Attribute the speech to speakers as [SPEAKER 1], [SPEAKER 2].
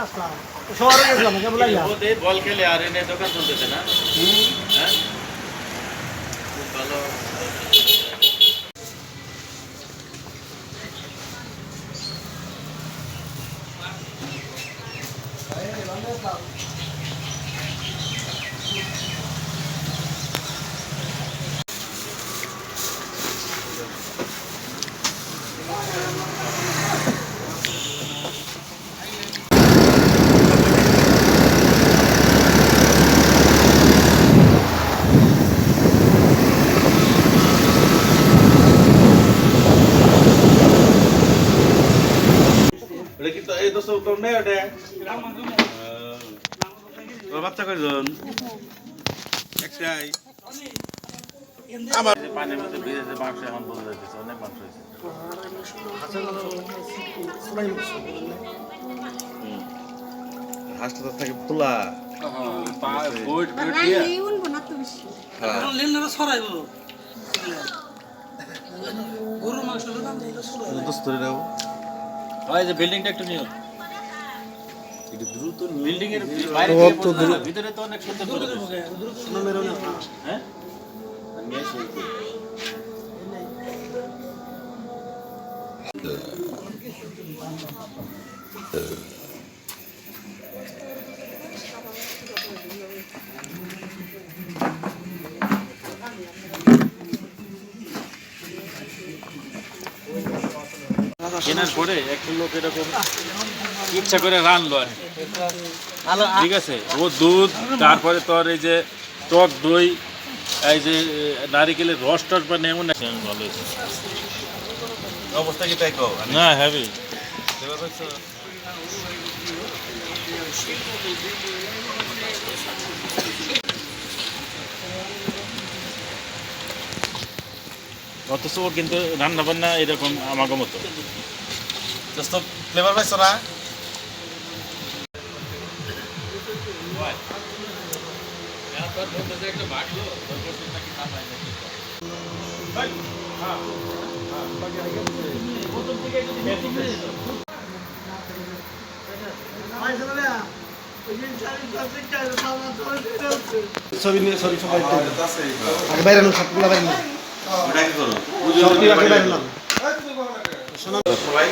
[SPEAKER 1] আসলাম শহরে গেছিলাম কেবল
[SPEAKER 2] বল খেলে আর এনে দোকান চলতেছে না হ্যাঁ খুব ভালো কিন্তু এই দোষ তো নেই ওটা বাচ্চা কয়জন একটাই আমার পানির মধ্যে ভিজে মাংস এখন বলে যাচ্ছে অনেক মাংস হয়েছে হাঁসটা থাকে পোলা
[SPEAKER 1] গরু মাংস
[SPEAKER 2] বিল্ডিংটা একটু নিও দ্রুত বিল্ডিং এর বাইরে ভিতরে তো অনেক সুন্দর হ্যাঁ কেনার পরে একটা লোক এরকম ইচ্ছা করে রানলো আর ঠিক আছে ও দুধ তারপরে তোর এই যে টক দই এই যে নারিকেলের রস টস বা এমন ভালো হয়েছে অবস্থা কি তাই কো না হ্যাভি অথচ ওর কিন্তু রান্না বান্না এরকম আমাকে মতো দোস্ত ফ্লেভার পাইছো না
[SPEAKER 1] ছবি নিয়ে সরি সবাই আগে বাইরে সবগুলো বাইরে
[SPEAKER 2] ওটা কি করো
[SPEAKER 1] সবটি আগে বাইরে না
[SPEAKER 2] সবাই